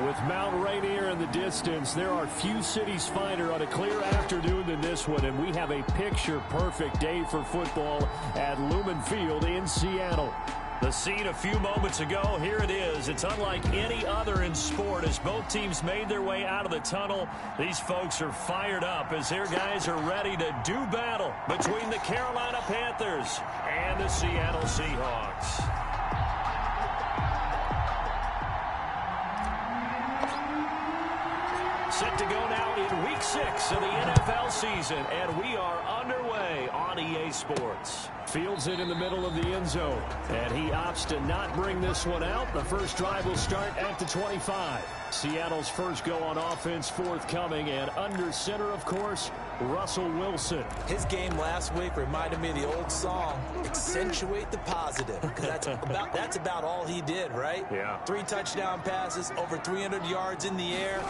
With Mount Rainier in the distance, there are few cities finer on a clear afternoon than this one, and we have a picture-perfect day for football at Lumen Field in Seattle. The scene a few moments ago, here it is. It's unlike any other in sport as both teams made their way out of the tunnel. These folks are fired up as their guys are ready to do battle between the Carolina Panthers and the Seattle Seahawks. Set to go now in Week 6 of the NFL season, and we are underway on EA Sports. Fields it in the middle of the end zone, and he opts to not bring this one out. The first drive will start at the 25. Seattle's first go on offense forthcoming, and under center, of course, Russell Wilson. His game last week reminded me of the old song, accentuate the positive, because that's about all he did, right? Yeah. 3 touchdown passes, over 300 yards in the air,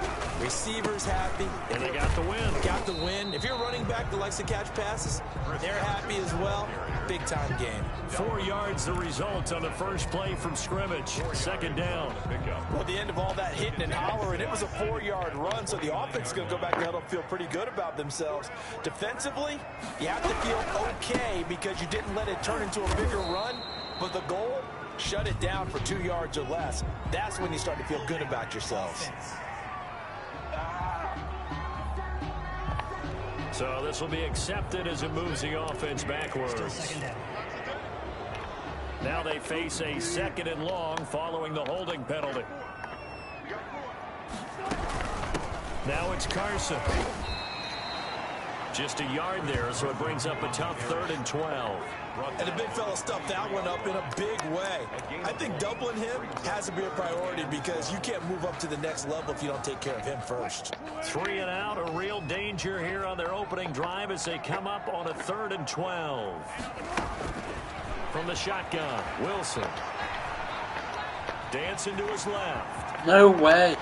receivers happy. And they got the win. Got the win. If you're a running back that likes to catch passes, they're happy as well. Big-time game. 4 yards the result on the first play from scrimmage. Second down. Well, at the end of all that hitting and hollering, it was a 4-yard run, so the offense is going to go back to huddle and feel pretty good about themselves. Defensively, you have to feel okay because you didn't let it turn into a bigger run, but the goal, shut it down for 2 yards or less. That's when you start to feel good about yourselves. So this will be accepted as it moves the offense backwards. Now they face a 2nd and long following the holding penalty. Now it's Carson. Just a yard there, so it brings up a tough 3rd and 12. And the big fella stuffed that one up in a big way. I think doubling him has to be a priority because you can't move up to the next level if you don't take care of him first. 3 and out, a real danger here on their opening drive as they come up on a 3rd and 12. From the shotgun, Wilson. Dancing to his left. No way.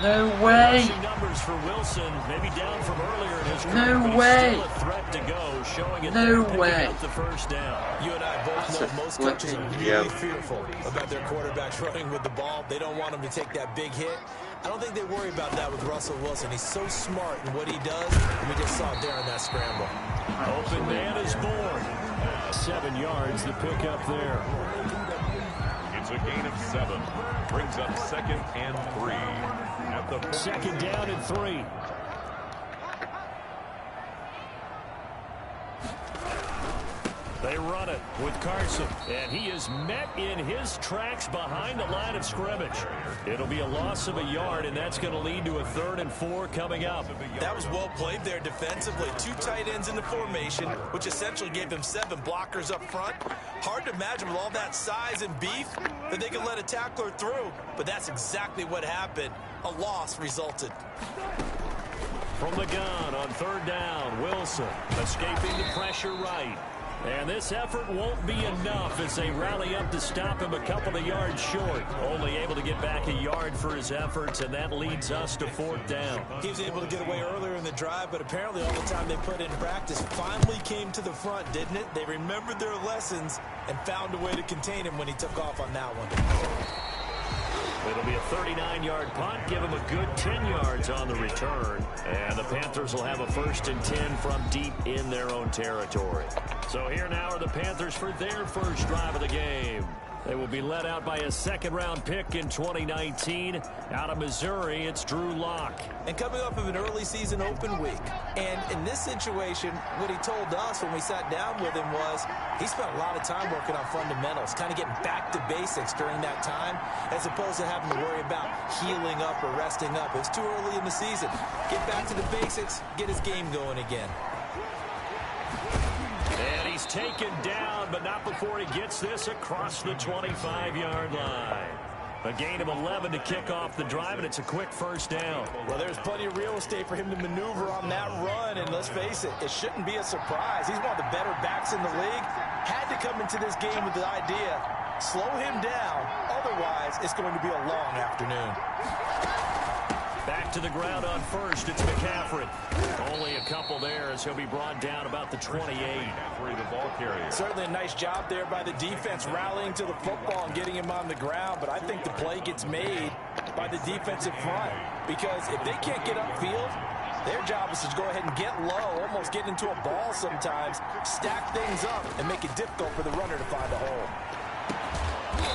No way. Rushing numbers for Wilson, maybe down from earlier in his career. No way. Still a threat to go, showing it No there, way. up the first down. You and I both know most coaches are really fearful about their quarterbacks running with the ball. They don't want them to take that big hit. I don't think they worry about that with Russell Wilson. He's so smart in what he does, and we just saw it there on that scramble. Open man is born. 7 yards, the pickup there. It's a gain of 7. Brings up 2nd and 3. At the 2nd down and 3. They run it with Carson, and he is met in his tracks behind the line of scrimmage. It'll be a loss of a yard, and that's going to lead to a 3rd and 4 coming up. That was well played there defensively. 2 tight ends in the formation, which essentially gave them 7 blockers up front. Hard to imagine with all that size and beef that they could let a tackler through, but that's exactly what happened. A loss resulted. From the gun on 3rd down, Wilson escaping the pressure right. And this effort won't be enough as they rally up to stop him a couple of yards short. Only able to get back a yard for his efforts, and that leads us to 4th down. He was able to get away earlier in the drive, but apparently all the time they put in practice finally came to the front, didn't it? They remembered their lessons and found a way to contain him when he took off on that one. It'll be a 39-yard punt, give him a good 10 yards on the return. And the Panthers will have a 1st and 10 from deep in their own territory. So here now are the Panthers for their first drive of the game. They will be led out by a 2nd-round pick in 2019. Out of Missouri, it's Drew Lock. And coming off of an early season open week. And in this situation, what he told us when we sat down with him was he spent a lot of time working on fundamentals, kind of getting back to basics during that time, as opposed to having to worry about healing up or resting up. It's too early in the season. Get back to the basics, get his game going again. And he's taken down, but not before he gets this across the 25-yard line. A gain of 11 to kick off the drive, and it's a quick 1st down. Well, there's plenty of real estate for him to maneuver on that run, and let's face it, it shouldn't be a surprise. He's one of the better backs in the league. Had to come into this game with the idea, slow him down, otherwise it's going to be a long afternoon. Back to the ground on first. It's McCaffrey. Only a couple there as he'll be brought down about the 28. The ball carrier. Certainly a nice job there by the defense rallying to the football and getting him on the ground. But I think the play gets made by the defensive front. Because if they can't get upfield, their job is to go ahead and get low, almost get into a ball sometimes, stack things up, and make it difficult for the runner to find a hole.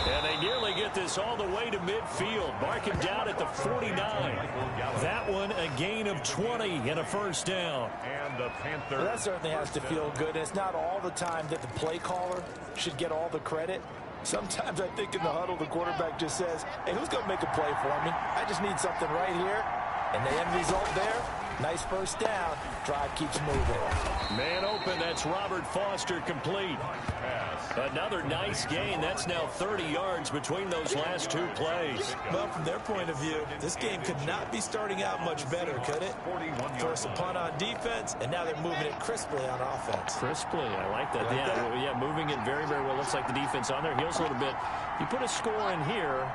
And they nearly get this all the way to midfield. Mark him down at the 49. That one a gain of 20 and a first down. And the Panthers. Well, that certainly has to feel good. And it's not all the time that the play caller should get all the credit. Sometimes I think in the huddle the quarterback just says, hey, who's going to make a play for me? I just need something right here. And the end result there, nice first down. Drive keeps moving. Man open, that's Robert Foster complete. Another nice gain. That's now 30 yards between those last two plays. Well, from their point of view, this game could not be starting out much better, could it? Force a punt on defense, and now they're moving it crisply on offense. Crisply, I like that. Yeah, moving it very, very well. Looks like the defense on their heels a little bit. You put a score in here,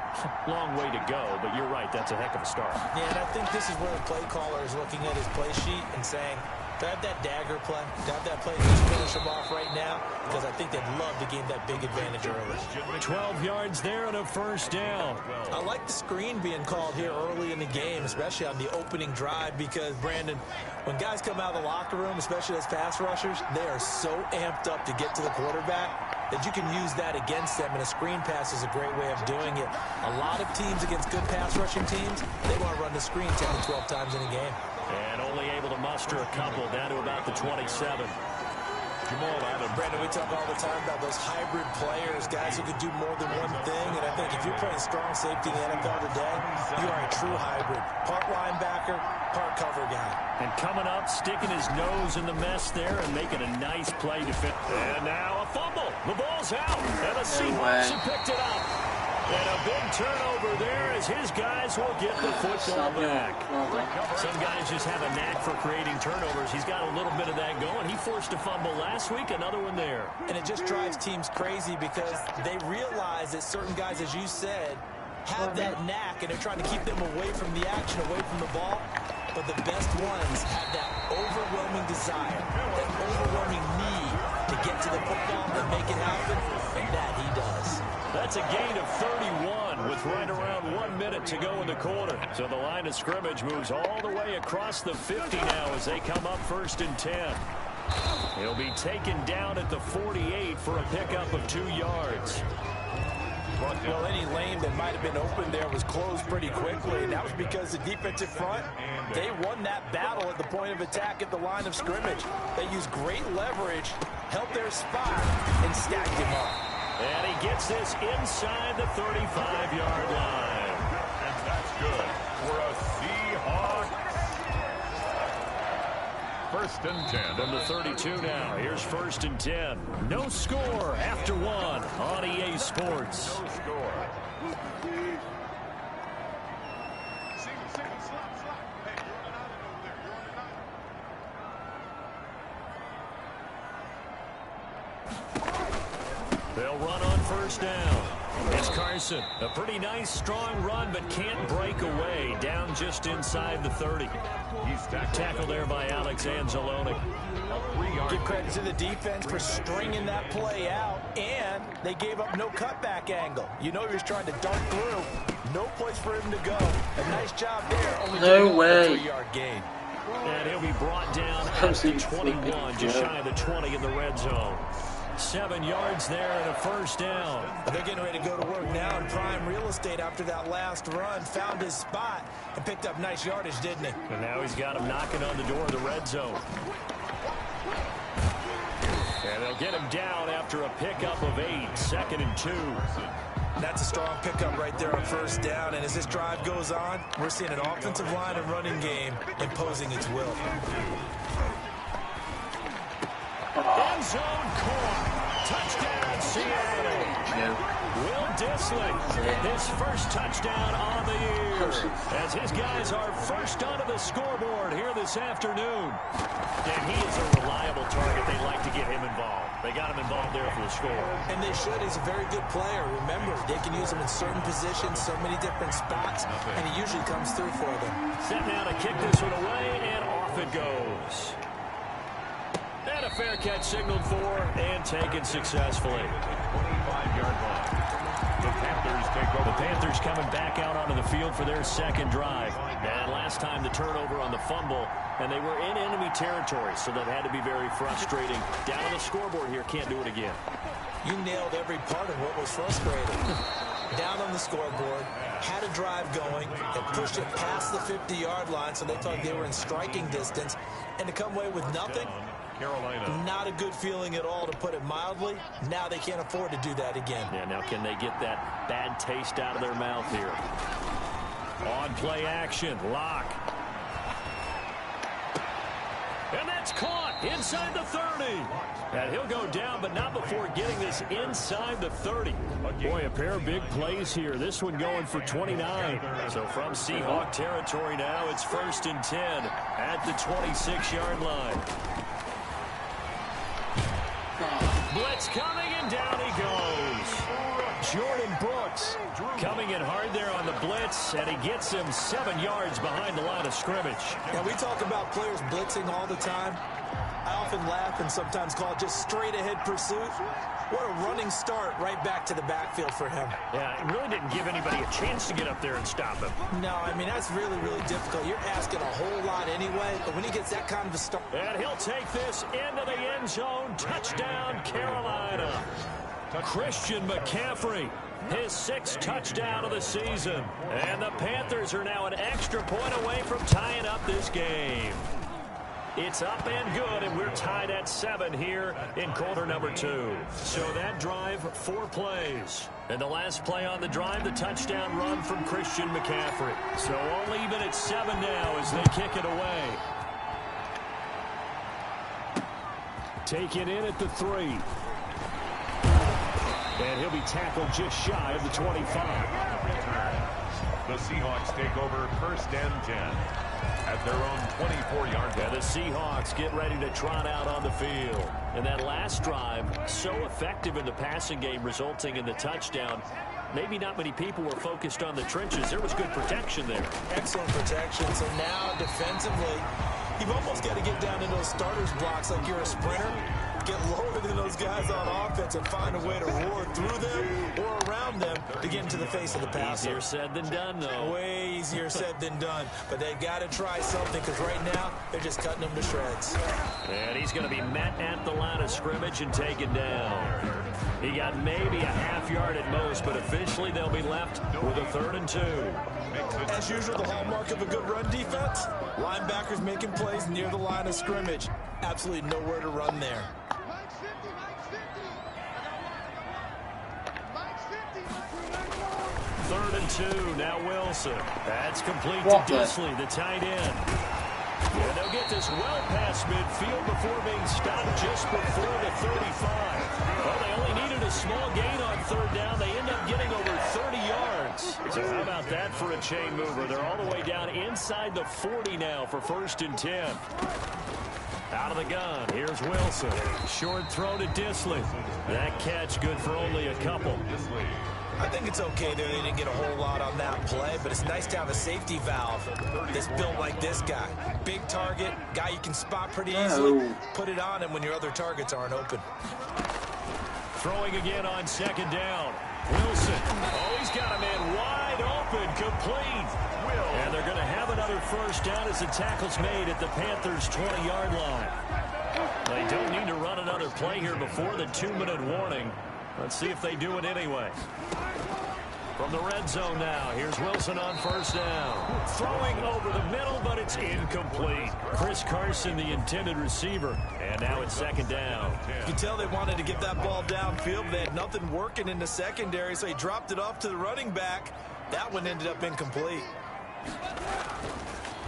long way to go, but you're right, that's a heck of a start. Yeah, and I think this is where the play caller is looking at his play sheet and saying, do I have that dagger play? Do I have that play to just finish them off right now? Because I think they'd love to gain that big advantage early. 12 yards there and a first down. I like the screen being called here early in the game, especially on the opening drive, because, Brandon, when guys come out of the locker room, especially as pass rushers, they are so amped up to get to the quarterback that you can use that against them, and a screen pass is a great way of doing it. A lot of teams against good pass rushing teams, they want to run the screen 10 to 12 times in a game. And only able to muster a couple down to about the 27. Jamal Adams. Brandon, we talk all the time about those hybrid players, guys who could do more than one thing. And I think if you're playing strong safety in the NFL today, you are a true hybrid. Part linebacker, part cover guy. And coming up, sticking his nose in the mess there and making a nice play to fit. And now a fumble. The ball's out. And the Seahawks have picked it up. And a big turnover there as his guys will get the football back. Some guys just have a knack for creating turnovers. He's got a little bit of that going. He forced a fumble last week, another one there. And it just drives teams crazy because they realize that certain guys, as you said, have that knack, and they're trying to keep them away from the action, away from the ball. But the best ones have that overwhelming desire, that overwhelming need to get to the football and make it happen, and that he does. That's a gain of 31 with right around 1 minute to go in the quarter. So the line of scrimmage moves all the way across the 50 now as they come up 1st and 10. He'll be taken down at the 48 for a pickup of 2 yards. Well, any lane that might have been open there was closed pretty quickly, and that was because the defensive front, they won that battle at the point of attack at the line of scrimmage. They used great leverage, held their spot, and stacked him up. And he gets this inside the 35-yard line. And that's good for a Seahawks. 1st and 10. From the 32 now. Here's 1st and 10. No score after 1 on EA Sports. No score. They'll run on 1st down. It's Carson. A pretty nice, strong run, but can't break away. Down just inside the 30. He's tackled there by Alex Anzalone. Give credit to the defense for stringing that play out, and they gave up no cutback angle. You know he was trying to dart through. No place for him to go. A nice job there. Only No way. A 3-yard gain. And he'll be brought down at the 21, just shy of the 20 in the red zone. 7 yards there and a 1st down. They're getting ready to go to work now in prime real estate after that last run. Found his spot and picked up nice yardage, didn't he? And now he's got him knocking on the door of the red zone. And they'll get him down after a pickup of 8, 2nd and 2. That's a strong pickup right there on 1st down. And as this drive goes on, we're seeing an offensive line and running game imposing its will. End zone caught. Touchdown, Seattle. Will Dissly, his first touchdown on the year, as his guys are first onto the scoreboard here this afternoon. And he is a reliable target. They like to get him involved. They got him involved there for the score. And they should. He's a very good player. Remember, they can use him in certain positions, so many different spots, and he usually comes through for them. Set now to kick this one away, and off it goes. And a fair catch signaled for and taken successfully. 25-yard line. The Panthers take over. The Panthers coming back out onto the field for their second drive. And last time the turnover on the fumble, and they were in enemy territory, so that had to be very frustrating. Down on the scoreboard here, can't do it again. You nailed every part of what was frustrating. Down on the scoreboard, had a drive going, and pushed it past the 50-yard line, so they thought they were in striking distance. And to come away with nothing, Carolina. not a good feeling at all, to put it mildly. Now they can't afford to do that again. Yeah, now can they get that bad taste out of their mouth here? On play action, Lock. And that's caught inside the 30. And he'll go down, but not before getting this inside the 30. Boy, a pair of big plays here. This one going for 29. So from Seahawk territory now, it's 1st and 10 at the 26-yard line. Blitz coming, and down he goes. Jordan Brooks coming in hard there on the blitz, and he gets him 7 yards behind the line of scrimmage. Yeah, we talk about players blitzing all the time. I often laugh and sometimes call it just straight-ahead pursuit. What a running start right back to the backfield for him. Yeah, it really didn't give anybody a chance to get up there and stop him. No, I mean, that's really, really difficult. You're asking a whole lot anyway, but when he gets that kind of a start... And he'll take this into the end zone. Touchdown, Carolina. Christian McCaffrey, his 6th touchdown of the season. And the Panthers are now an extra point away from tying up this game. It's up and good, and we're tied at 7 here in quarter number 2. So that drive, 4 plays. And the last play on the drive, the touchdown run from Christian McCaffrey. So all even at 7 now as they kick it away. Taken in at the 3. And he'll be tackled just shy of the 25. The Seahawks take over 1st and 10 at their own 24-yard line. Yeah, the Seahawks get ready to trot out on the field. And that last drive, so effective in the passing game, resulting in the touchdown. Maybe not many people were focused on the trenches. There was good protection there. Excellent protection. So now defensively, you've almost got to get down in those starters blocks like you're a sprinter. Get lower than those guys on offense and find a way to roar through them or around them to get into the face of the passer. Easier said than done, though. Way easier said than done. But they've got to try something, because right now they're just cutting them to shreds. And he's going to be met at the line of scrimmage and taken down. He got maybe a half yard at most, but officially they'll be left with a 3rd and 2. As usual, the hallmark of a good run defense, linebackers making plays near the line of scrimmage. Absolutely nowhere to run there. Third and 2, now Wilson. That's complete to Dissly, the tight end. And they'll get this well past midfield before being stopped just before the 35. Well, they only needed a small gain on 3rd down. They end up getting over 30 yards. So how about that for a chain mover? They're all the way down inside the 40 now for 1st and 10. Out of the gun, here's Wilson. Short throw to Dissly. That catch good for only a couple. I think it's okay there. They didn't get a whole lot on that play, but it's nice to have a safety valve that's built like this guy. Big target, guy you can spot pretty easily. Put it on him when your other targets aren't open. Throwing again on 2nd down. Wilson. Oh, he's got a man wide open, complete. And they're going to have another 1st down as the tackle's made at the Panthers' 20-yard line. They don't need to run another play here before the 2-minute warning. Let's see if they do it anyway. From the red zone now, here's Wilson on 1st down. Throwing over the middle, but it's incomplete. Chris Carson, the intended receiver. And now it's 2nd down. You can tell they wanted to get that ball downfield, but they had nothing working in the secondary, so he dropped it off to the running back. That one ended up incomplete.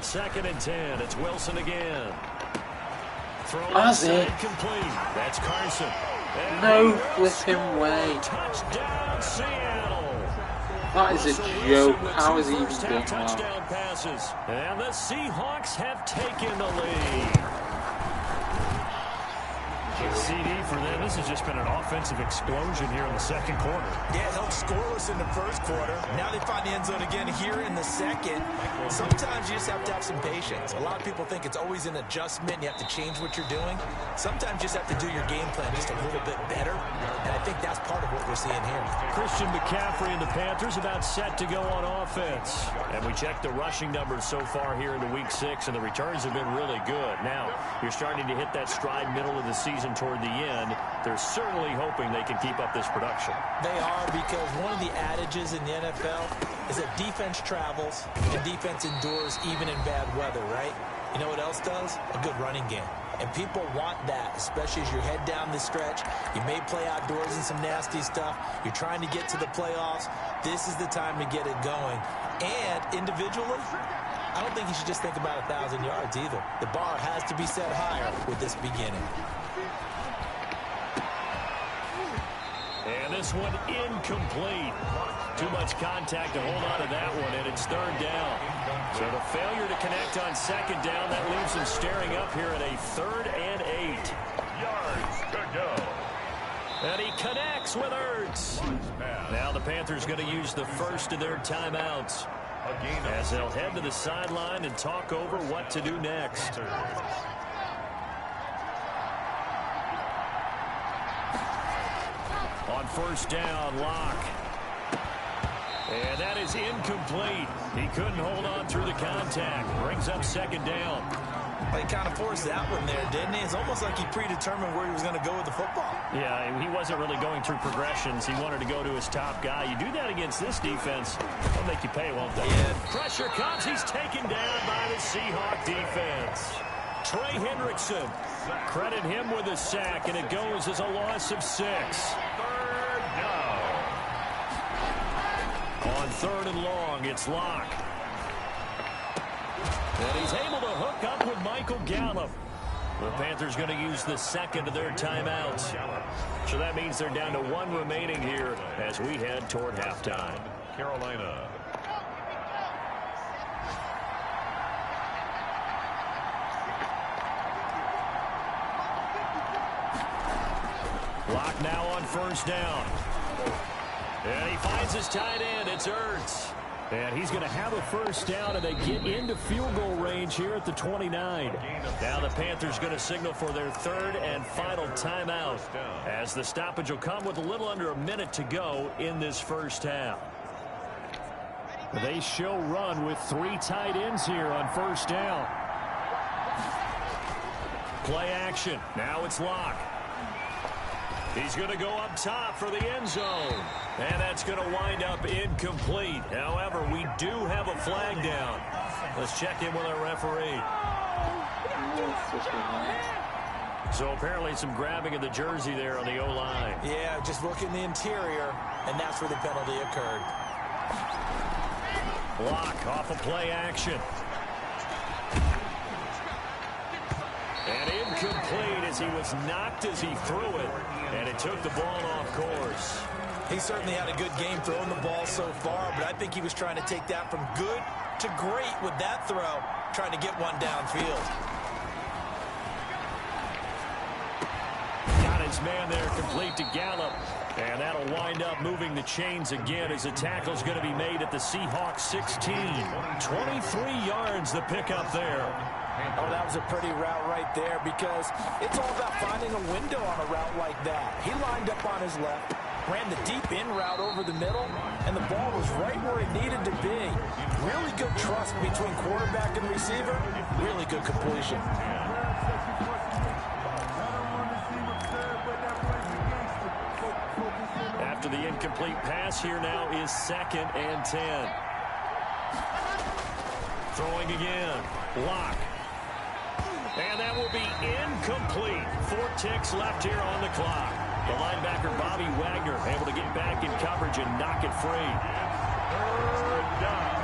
2nd and 10. It's Wilson again. Throw That's inside, complete. That's Carson. No flipping way. Touchdown, Seattle. That is a joke. How has he even done touchdown that? passes. And the Seahawks have taken the lead. CD for them. This has just been an offensive explosion here in the second quarter. Yeah, held scoreless in the first quarter. Now they find the end zone again here in the second. Sometimes you just have to have some patience. A lot of people think it's always an adjustment. You have to change what you're doing. Sometimes you just have to do your game plan just a little bit better. And I think that's part of what we're seeing here. Christian McCaffrey and the Panthers about set to go on offense. And we checked the rushing numbers so far here in the week 6, and the returns have been really good. Now, you're starting to hit that stride middle of the season toward the end. They're certainly hoping they can keep up this production. They are, because one of the adages in the NFL is that defense travels and defense endures even in bad weather, right? You know what else does? A good running game. And people want that, especially as you head down the stretch. You may play outdoors in some nasty stuff. You're trying to get to the playoffs. This is the time to get it going. And individually, I don't think you should just think about 1,000 yards either. The bar has to be set higher with this beginning. And this one incomplete. Too much contact to hold on to that one, and it's third down. So the failure to connect on second down, that leaves them staring up here at a 3rd and 8. Yards to go. And he connects with Ertz. Now the Panthers going to use the first of their timeouts as they'll head to the sideline and talk over what to do next. On first down, Locke. And that is incomplete. He couldn't hold on through the contact. Brings up second down. Well, he kind of forced that one there, didn't he? It's almost like he predetermined where he was going to go with the football. Yeah, he wasn't really going through progressions. He wanted to go to his top guy. You do that against this defense, they'll make you pay, won't they? Yeah. Pressure comes. He's taken down by the Seahawk defense. Trey Hendrickson. Credit him with a sack, and it goes as a loss of 6. Third down. On 3rd and long, it's Locke. And he's able to hook up with Michael Gallup. The Panthers going to use the second of their timeouts. So that means they're down to 1 remaining here as we head toward halftime. Carolina. Locke now on first down. And he finds his tight end. It's Ertz. And he's going to have a first down, and they get into field goal range here at the 29. Now the Panthers going to signal for their 3rd and final timeout, as the stoppage will come with a little under a minute to go in this first half. They show run with 3 tight ends here on first down. Play action. Now it's Locke. He's going to go up top for the end zone. And that's going to wind up incomplete. However, we do have a flag down. Let's check in with our referee. So apparently some grabbing of the jersey there on the O-line. Yeah, just look in the interior, and that's where the penalty occurred. Locke off of play action. And incomplete as he was knocked as he threw it. And it took the ball off course. He certainly had a good game throwing the ball so far, but I think he was trying to take that from good to great with that throw, trying to get one downfield. Got his man there, complete to Gallup. And that'll wind up moving the chains again as the tackle's going to be made at the Seahawks 16. 23 yards the pickup there. Oh, that was a pretty route right there, because it's all about finding a window on a route like that. He lined up on his left, ran the deep in route over the middle, and the ball was right where it needed to be. Really good trust between quarterback and receiver. Really good completion. After the incomplete pass, here now is 2nd and 10. Throwing again. Locke. And that will be incomplete. 4 ticks left here on the clock. The linebacker, Bobby Wagner, able to get back in coverage and knock it free. Third down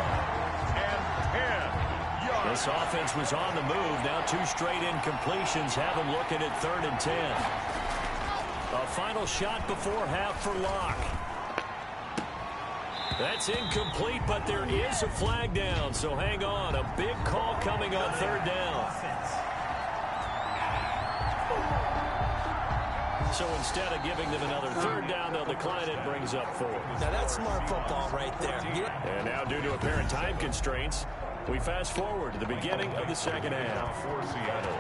and 10 yards. This offense was on the move. Now 2 straight incompletions have them looking at 3rd and 10. A final shot before half for Locke. That's incomplete, but there is a flag down, so hang on. A big call coming on third down. So instead of giving them another third down, they'll decline it, brings up 4. Now that's smart football right there. And now due to apparent time constraints, we fast forward to the beginning of the second half. For Seattle.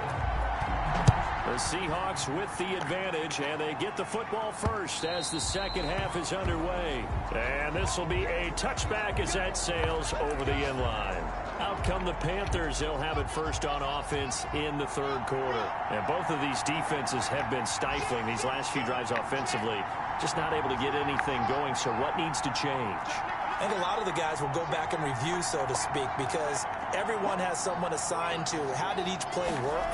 The Seahawks with the advantage, and they get the football first as the second half is underway. And this will be a touchback as that sails over the end line. Out come the Panthers. They'll have it first on offense in the third quarter. And both of these defenses have been stifling these last few drives offensively. Just not able to get anything going, so what needs to change? I think a lot of the guys will go back and review, so to speak, because everyone has someone assigned to how did each play work.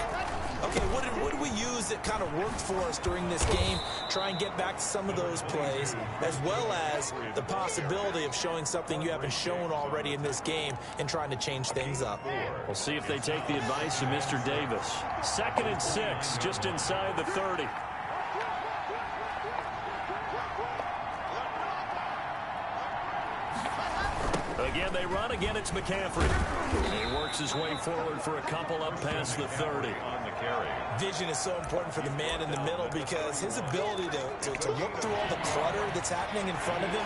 Okay, what did we use that kind of worked for us during this game? Try and get back to some of those plays, as well as the possibility of showing something you haven't shown already in this game and trying to change things up. We'll see if they take the advice of Mr. Davis. 2nd and 6, just inside the 30. Again, they run. Again, it's McCaffrey. He works his way forward for a couple up past the 30. On the carry. Vision is so important for the man in the middle because his ability to look through all the clutter that's happening in front of him,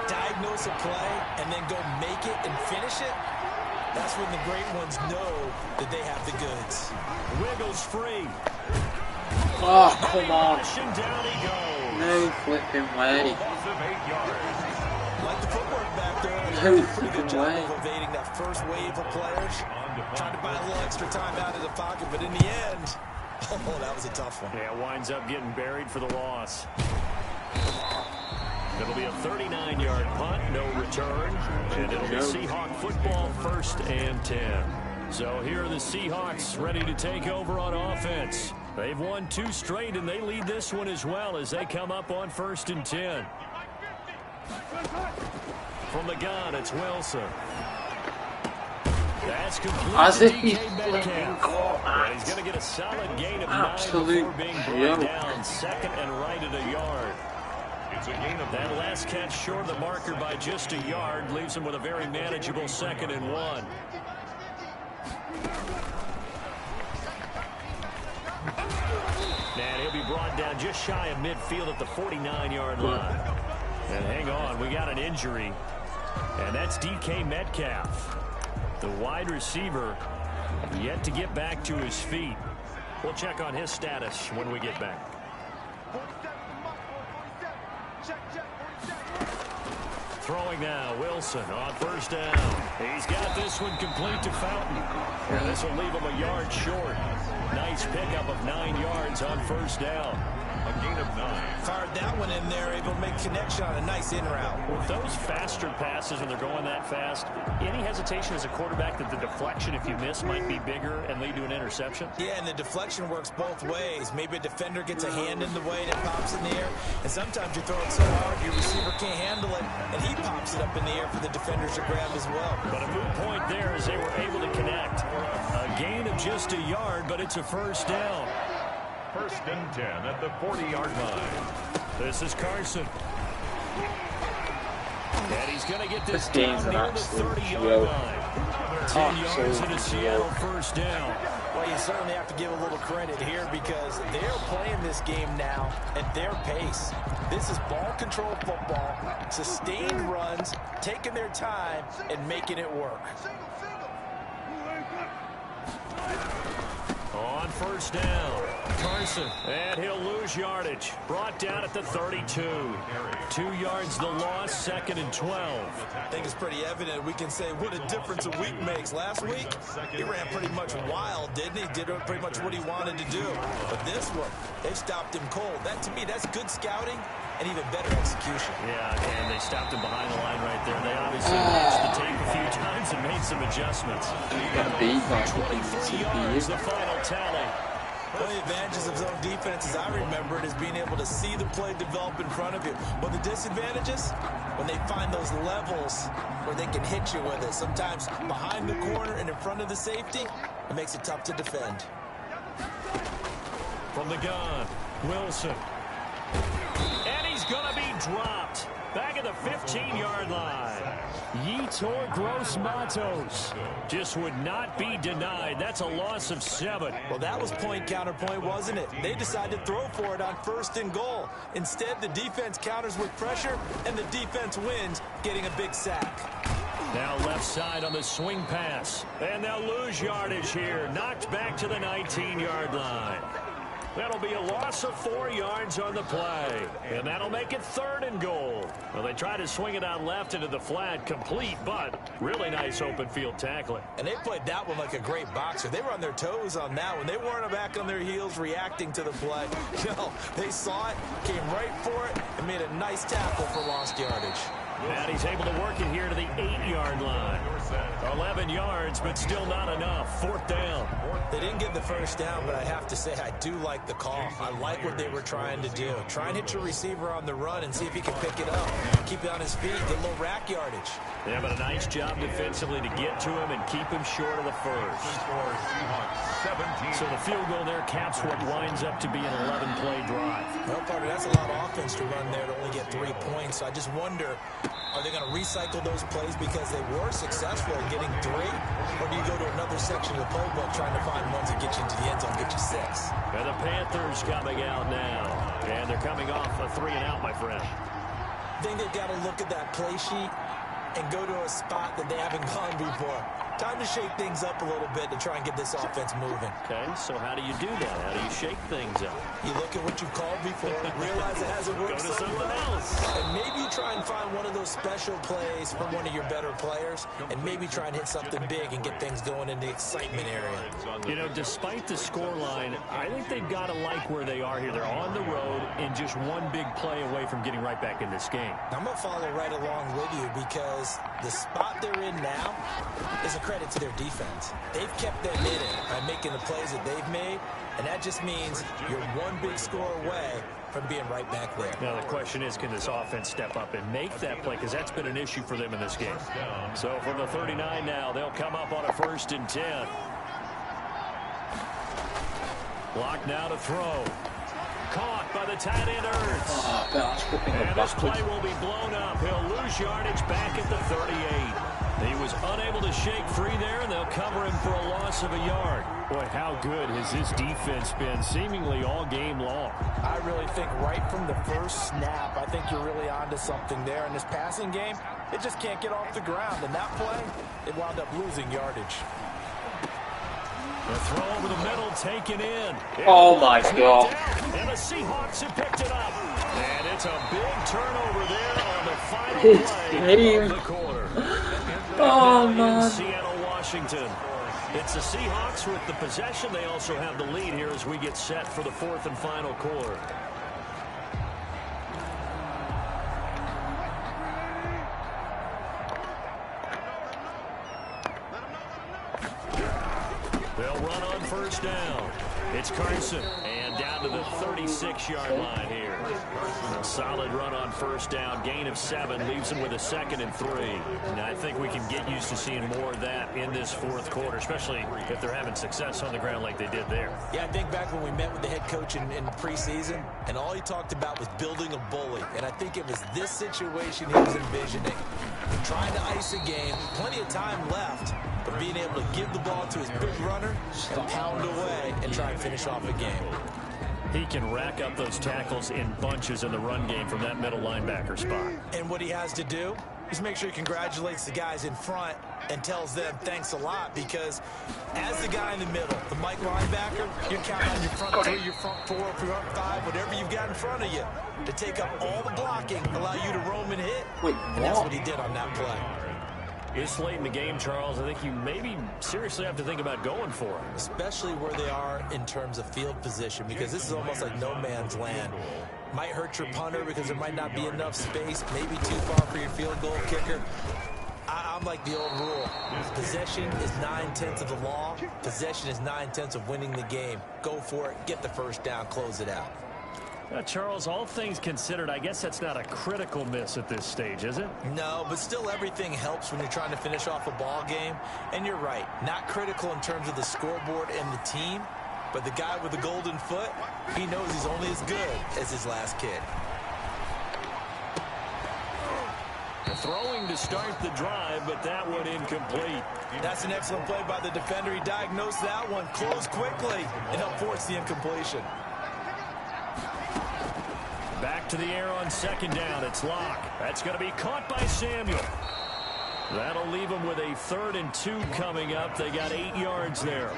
diagnose a play, and then go make it and finish it, that's when the great ones know that they have the goods. Wiggles free. Oh, come on. Rushing down he goes. No flipping way. Loss of 8 yards. Like the footwork back there, No did a pretty good job way. of evading that first wave of players. Trying to buy a little extra time out of the pocket, but in the end, oh, that was a tough one. Yeah, winds up getting buried for the loss. It'll be a 39-yard punt, no return. And it'll be Seahawk football 1st and 10. So here are the Seahawks ready to take over on offense. They've won 2 straight, and they lead this one as well as they come up on 1st and 10. From the gun, it's Wilson. That's complete. As to if he's DK flipping Metcalf. caught And he's going to get a solid gain of 9 Absolute before being joke. brought down 2nd and right at a yard. It's a gain of That last catch short of the marker by just a yard leaves him with a very manageable 2nd and 1. And he'll be brought down just shy of midfield at the 49-yard line. And hang on, we got an injury. And that's DK Metcalf. The wide receiver yet to get back to his feet. We'll check on his status when we get back. Throwing now, Wilson on 1st down. He's got this one complete to Fountain. And this will leave him a yard short. Nice pickup of 9 yards on 1st down. a gain of 9. Fired that one in there, able to make connection on a nice in route. With those faster passes when they're going that fast, any hesitation as a quarterback that the deflection, if you miss, might be bigger and lead to an interception? Yeah, and the deflection works both ways. Maybe a defender gets a hand in the way and it pops in the air, and sometimes you throw it so hard your receiver can't handle it, and he pops it up in the air for the defenders to grab as well. But a moot point there as they were able to connect. A gain of just a yard, but it's a first down. 1st and 10 at the 40-yard line. This is Carson. And he's going to get this game's down an near the absolute 30-yard line. 10 yards and a Absolute Seattle joke. first down. Well, you certainly have to give a little credit here because they're playing this game now at their pace. This is ball control football, sustained runs, taking their time, and making it work. On first down, Carson, and he'll lose yardage. Brought down at the 32. 2 yards the loss, 2nd and 12. I think it's pretty evident. We can say what a difference a week makes. Last week, he ran pretty much wild, didn't he? Did pretty much what he wanted to do. But this one, they stopped him cold. That, to me, that's good scouting and even better execution. Yeah, and they stopped him behind the line right there. They obviously watched the tape a few times and made some adjustments. Got beat by 23 yards, the final tally. One of the advantages of zone defense, as I remember it, is being able to see the play develop in front of you. But the disadvantages, when they find those levels where they can hit you with it, sometimes behind the corner and in front of the safety, it makes it tough to defend. From the gun, Wilson. dropped. Back at the 15-yard line. Yetur Gross-Matos just would not be denied. That's a loss of 7. Well, that was point counterpoint, wasn't it? They decided to throw for it on 1st and goal. Instead, the defense counters with pressure, and the defense wins, getting a big sack. Now left side on the swing pass. And they'll lose yardage here. Knocked back to the 19-yard line. That'll be a loss of 4 yards on the play. And that'll make it 3rd and goal. Well, they tried to swing it out left into the flat, complete, but really nice open field tackling. And they played that one like a great boxer. They were on their toes on that one. They weren't back on their heels reacting to the play. No, they saw it, came right for it, and made a nice tackle for lost yardage. And he's able to work it here to the 8-yard line. 11 yards, but still not enough. 4th down. They didn't get the first down, but I have to say I do like the call. I like what they were trying to do. Try and hit your receiver on the run and see if he can pick it up. Keep it on his feet, get a little rack yardage. Yeah, but a nice job defensively to get to him and keep him short of the first. So the field goal there caps what winds up to be an 11-play drive. Well, Parker, that's a lot of offense to run there to only get 3 points. So I just wonder, are they going to recycle those plays because they were successful at getting 3? Or do you go to another section of the playbook trying to find ones that get you into the end zone, get you 6? And the Panthers coming out now. And they're coming off a 3-and-out, my friend. I think they've got to look at that play sheet and go to a spot that they haven't gone before. Time to shake things up a little bit to try and get this offense moving. Okay, so how do you do that? How do you shake things up? You look at what you've called before, realize it hasn't worked. Go to something else. And maybe you try and find one of those special plays from one of your better players, and maybe try and hit something big and get things going in the excitement area. You know, despite the scoreline, I think they've got to like where they are here. They're on the road and just one big play away from getting right back in this game. I'm going to follow right along with you because the spot they're in now is a credit to their defense. They've kept them in it by making the plays that they've made, and that just means you're one big score away from being right back there. Now the question is, can this offense step up and make that play? Because that's been an issue for them in this game. So from the 39 now, they'll come up on a 1st and 10. Block now to throw. Caught by the tight end Ertz. And this play will be blown up. He'll lose yardage back at the 38. He was unable to shake free there, and they'll cover him for a loss of a yard. Boy, how good has this defense been seemingly all game long? I really think right from the first snap, I think you're really onto something there. In this passing game, it just can't get off the ground. And that play, it wound up losing yardage. The throw over the middle taken in. Oh, my God. And the Seahawks have picked it up. And it's a big turnover there on the final His play game. of the quarter. Oh, In man. Seattle, Washington. It's the Seahawks with the possession. They also have the lead here as we get set for the 4th and final quarter. They'll run on 1st down. It's Carson, and down to the 36-yard line here. A solid run on 1st down. Gain of 7 leaves them with a 2nd and 3. And I think we can get used to seeing more of that in this 4th quarter, especially if they're having success on the ground like they did there. Yeah, I think back when we met with the head coach in preseason, and all he talked about was building a bully. And I think it was this situation he was envisioning. Trying to ice a game, plenty of time left, but being able to give the ball to his big runner and pound away and try and finish off a game. He can rack up those tackles in bunches in the run game from that middle linebacker spot. And what he has to do is make sure he congratulates the guys in front and tells them thanks a lot, because as the guy in the middle, the Mike linebacker, you're counting on your front 3, your front 4, your front 5, whatever you've got in front of you to take up all the blocking, allow you to roam and hit. Wait, and that's what he did on that play. This late in the game, Charles, I think you maybe seriously have to think about going for it. Especially where they are in terms of field position, because this is almost like no man's land. Might hurt your punter because there might not be enough space, maybe too far for your field goal kicker. I'm like the old rule. Possession is 9/10 of the law. Possession is 9/10 of winning the game. Go for it, get the 1st down, close it out. Charles, all things considered, I guess that's not a critical miss at this stage, is it? No, but still everything helps when you're trying to finish off a ball game. And you're right, not critical in terms of the scoreboard and the team, but the guy with the golden foot, he knows he's only as good as his last kick. throwing to start the drive, but that one incomplete. That's an excellent play by the defender. He diagnosed that one, closed quickly, and helped force the incompletion. Back to the air on second down. It's Locke. That's going to be caught by Samuel. That'll leave them with a 3rd and 2 coming up. They got 8 yards there.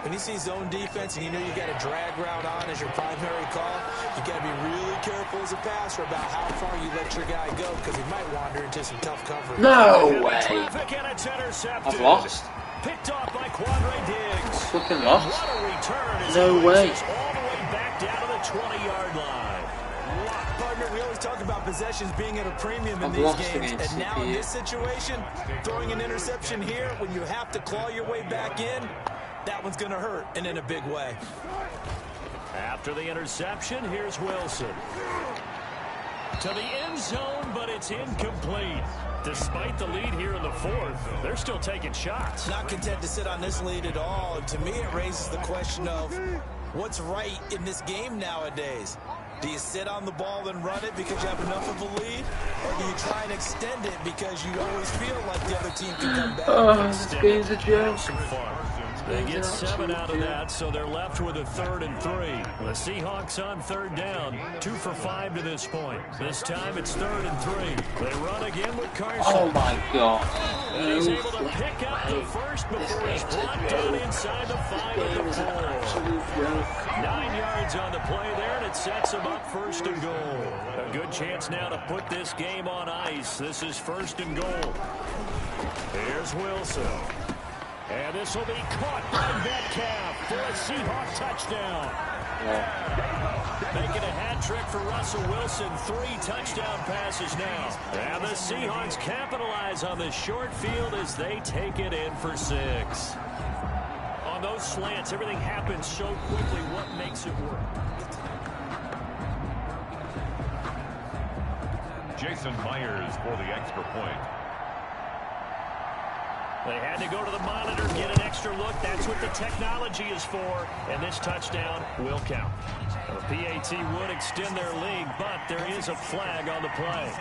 When you see zone defense and you know you got a drag route on as your primary call, you got to be really careful as a passer about how far you let your guy go because he might wander into some tough coverage. No way. I've lost. Picked off by Quandre Diggs. Fucking lost. What a return. No way. All the way back down to the 20-yard line. Partner, we always talk about possessions being at a premium in these games, and now in this situation, throwing an interception here when you have to claw your way back in, that one's going to hurt, and in a big way. After the interception, here's Wilson. To the end zone, but it's incomplete. Despite the lead here in the 4th, they're still taking shots. Not content to sit on this lead at all, and to me it raises the question of what's right in this game nowadays. Do you sit on the ball and run it because you have enough of a lead? Or do you try and extend it because you always feel like the other team can come back? Oh, this game's a joke. They get 7 out of that, so they're left with a 3rd and 3. The Seahawks on 3rd down, 2 for 5 to this point. This time it's 3rd and 3. They run again with Carson. Oh my God. And he's able to pick up the first before he's blocked down inside the 5 at the 4. 9 yards on the play there, and it sets him up 1st and goal. A good chance now to put this game on ice. This is 1st and goal. Here's Wilson. And this will be caught by Metcalf for a Seahawk touchdown. Making a hat trick for Russell Wilson. 3 touchdown passes now. And the Seahawks capitalize on this short field as they take it in for 6. On those slants, everything happens so quickly. What makes it work? Jason Myers for the extra point. They had to go to the monitor, get an extra look. That's what the technology is for. And this touchdown will count. The PAT would extend their lead, but there is a flag on the play.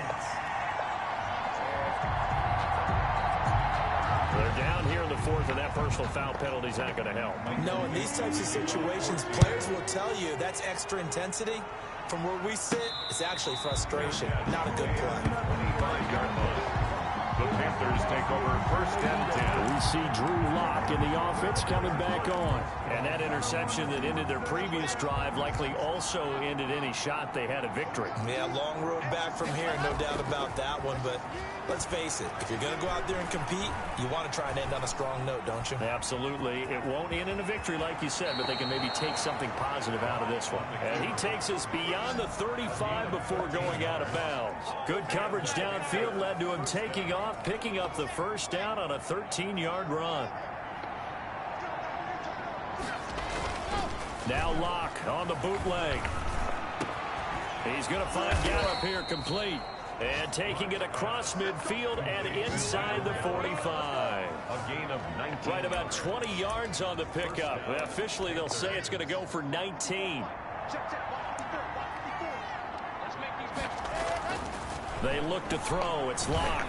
They're down here in the 4th, and that personal foul penalty is not going to help. No, in these types of situations, players will tell you that's extra intensity. From where we sit, it's actually frustration. Not a good play. 25-yard line. The Panthers take over 1st and 10. We see Drew Lock in the offense coming back on. And that interception that ended their previous drive likely also ended any shot they had at victory. Yeah, long road back from here, no doubt about that one. But let's face it, if you're going to go out there and compete, you want to try and end on a strong note, don't you? Absolutely. It won't end in a victory like you said, but they can maybe take something positive out of this one. And he takes us beyond the 35 before going out of bounds. Good coverage downfield led to him taking off, picking up the 1st down on a 13-yard run. Now Locke on the bootleg. He's going to find Gallup here complete. And taking it across midfield and inside the 45. A gain of 19. Right about 20 yards on the pickup. Officially, they'll say it's going to go for 19. They look to throw. It's Locke.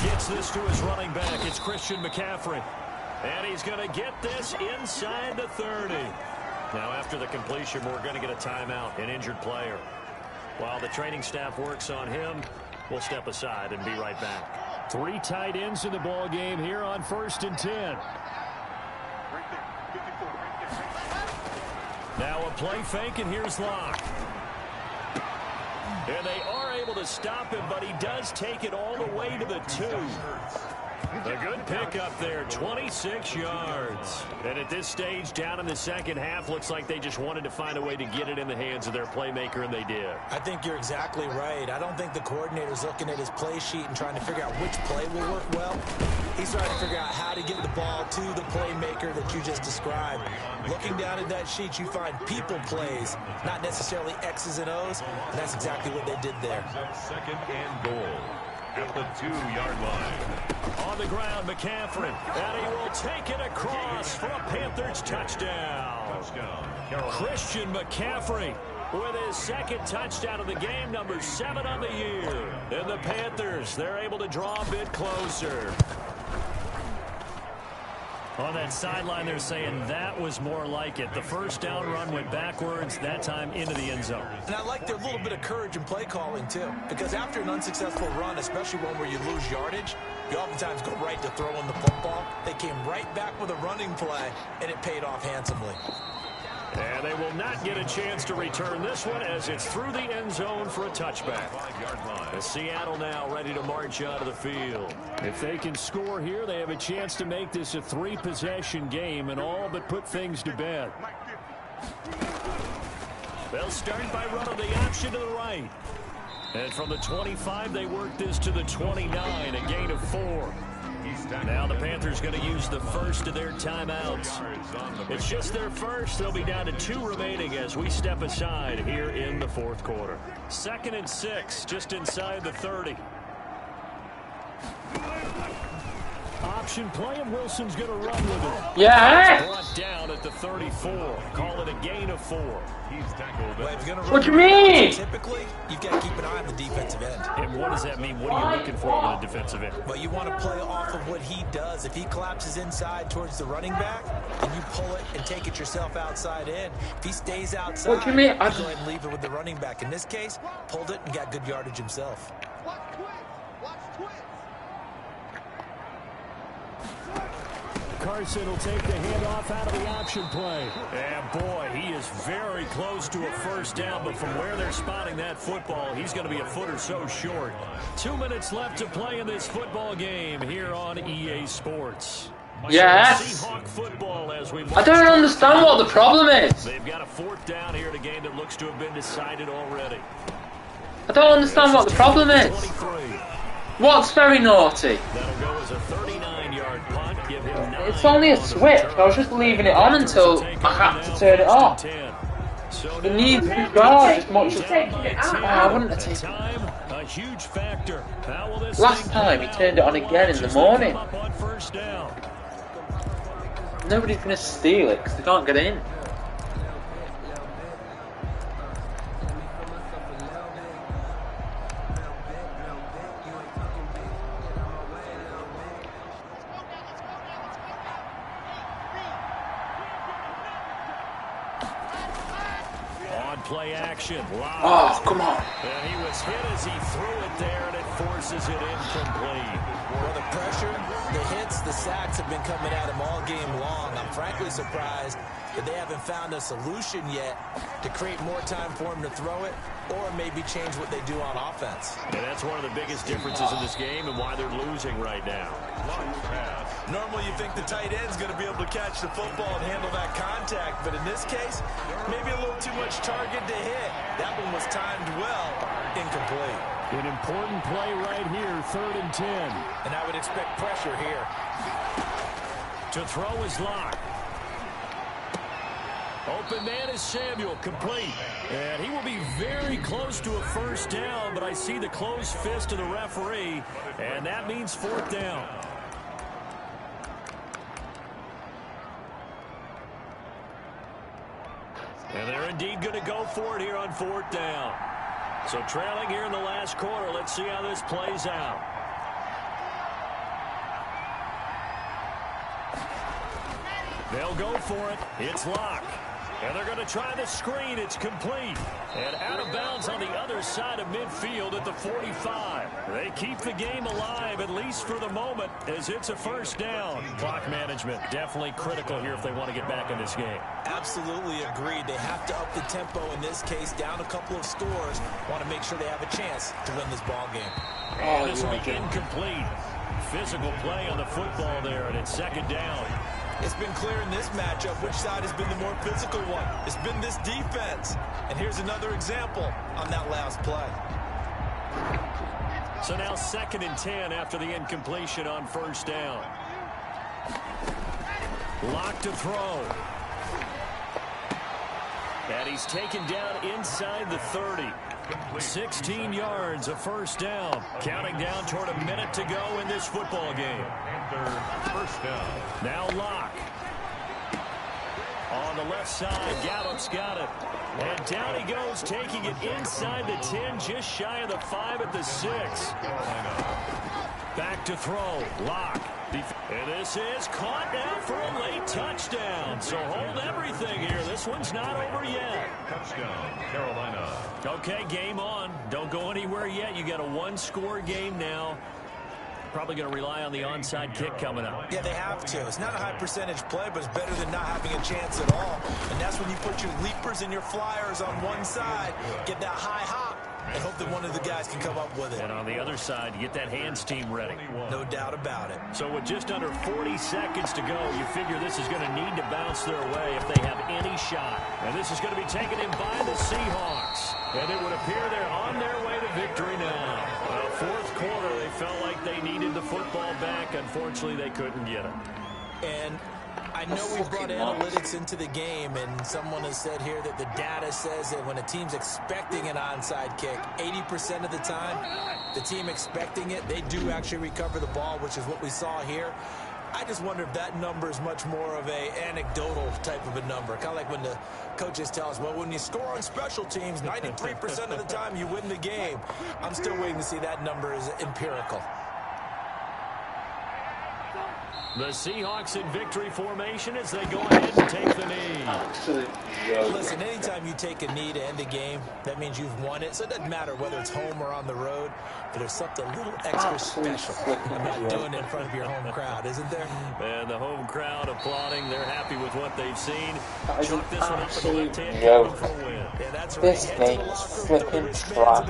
Gets this to his running back. It's Christian McCaffrey. And he's going to get this inside the 30. Now, after the completion, we're going to get a timeout, an injured player. While the training staff works on him, we'll step aside and be right back. 3 tight ends in the ball game here on 1st and 10. Now a play fake, and here's Locke. And they are able to stop him, but he does take it all the way to the 2. A good pickup there, 26 yards. And at this stage, down in the second half, looks like they just wanted to find a way to get it in the hands of their playmaker, and they did. I think you're exactly right. I don't think the coordinator's looking at his play sheet and trying to figure out which play will work well. He's trying to figure out how to get the ball to the playmaker that you just described. Looking down at that sheet, you find people plays, not necessarily X's and O's, and that's exactly what they did there. 2nd and goal at the 2-yard line. On the ground, McCaffrey, and he will take it across for a Panthers touchdown. Christian McCaffrey with his second touchdown of the game, number 7 on the year. And the Panthers, they're able to draw a bit closer. On that sideline, they're saying that was more like it. The first down run went backwards, that time into the end zone. And I like their little bit of courage in play calling, too. Because after an unsuccessful run, especially one where you lose yardage, you oftentimes go right to throwing the football. They came right back with a running play, and it paid off handsomely. And they will not get a chance to return this one as it's through the end zone for a touchback. As Seattle now ready to march out of the field. If they can score here, they have a chance to make this a 3-possession game and all but put things to bed. They'll start by running the option to the right. And from the 25, they work this to the 29, a gain of 4. Now the Panthers going to use the first of their timeouts. It's just their first. They'll be down to 2 remaining as we step aside here in the fourth quarter. 2nd and 6, just inside the 30. Option play, and Wilson's going to run with it. Yeah. Brought down at the 34. Call it a gain of 4. What do you mean? Typically, you've got to keep an eye on the defensive end. And what does that mean? What are you looking for with a defensive end? Well, you want to play off of what he does. If he collapses inside towards the running back, then you pull it and take it yourself outside in. If he stays outside, What do you mean? go ahead and leave it with the running back. In this case, pulled it and got good yardage himself. Carson will take the handoff out of the option play. And boy, he is very close to a first down, but from where they're spotting that football, he's going to be a foot or so short. 2 minutes left to play in this football game here on EA Sports. Yes. Seahawk football as we I don't understand what the problem is. They've got a 4th down here in a game that looks to have been decided already. I don't understand what the problem is. 23. What's very naughty? That'll go as a 39-yard punt. Give him 9 It's only a switch. I was just leaving it on until I had to turn it off. It needs to be guarded as much as... Oh, I wouldn't have taken it. A huge factor. How will this Last time he turned it on again in the morning. Nobody's going to steal it because they can't get in. Play action. Live. Oh, come on. And he was hit as he threw it there, and it forces it incomplete. Well, the pressure, the hits, the sacks have been coming at him all game long. I'm frankly surprised that they haven't found a solution yet to create more time for him to throw it or maybe change what they do on offense. And that's one of the biggest differences in this game and why they're losing right now. Normally you think the tight end's going to be able to catch the football and handle that contact, but in this case, maybe a little too much target to hit. That one was timed well, incomplete. An important play right here, 3rd and 10. And I would expect pressure here. To throw is Locke. Open man is Samuel, complete. And he will be very close to a first down, but I see the closed fist of the referee, and that means 4th down. And they're indeed going to go for it here on 4th down. So trailing here in the last quarter, let's see how this plays out. They'll go for it. It's Locke. And they're going to try the screen. It's complete. And out of bounds on the other side of midfield at the 45. They keep the game alive, at least for the moment, as it's a first down. Clock management definitely critical here if they want to get back in this game. Absolutely agreed. They have to up the tempo in this case, down a couple of scores. Want to make sure they have a chance to win this ball game. And this will be incomplete. Physical play on the football there, and it's 2nd down. It's been clear in this matchup which side has been the more physical one. It's been this defense. And here's another example on that last play. So now 2nd and 10 after the incompletion on first down. Locked to throw. And he's taken down inside the 30. 16 yards, a first down. Counting down toward a minute to go in this football game. First down. Now Locke. On the left side, Gallup's got it. And down he goes, taking it inside the 10, just shy of the 5 at the 6. Back to throw. Lock. And this is caught now for a late touchdown. So hold everything here. This one's not over yet. Touchdown, Carolina. Okay, game on. Don't go anywhere yet. You got a one-score game now. Probably going to rely on the onside kick coming up. Yeah, they have to. It's not a high percentage play, but it's better than not having a chance at all. And that's when you put your leapers and your flyers on one side, get that high hop, and hope that one of the guys can come up with it. And on the other side, you get that hands team ready. No doubt about it. So with just under 40 seconds to go, you figure this is going to need to bounce their way if they have any shot. And this is going to be taken in by the Seahawks. And it would appear they're on their way to victory now. Fourth quarter, they felt like they needed the football back. Unfortunately, they couldn't get it. And I know we brought analytics into the game, and someone has said here that the data says that when a team's expecting an onside kick, 80% of the time, the team expecting it, they do actually recover the ball, which is what we saw here. I just wonder if that number is much more of a anecdotal type of a number. Kind of like when the coaches tell us, well, when you score on special teams, 93% of the time you win the game. I'm still waiting to see that number is empirical. The Seahawks in victory formation as they go ahead and take the knee. Listen, anytime you take a knee to end a game, that means you've won it. So it doesn't matter whether it's home or on the road, but there's something a little extra special about doing it in front of your home crowd, isn't there? And the home crowd applauding. They're happy with what they've seen. Chalk this one up for the left-hand joke. for a win. Yeah, that's right. This makes flipping slap.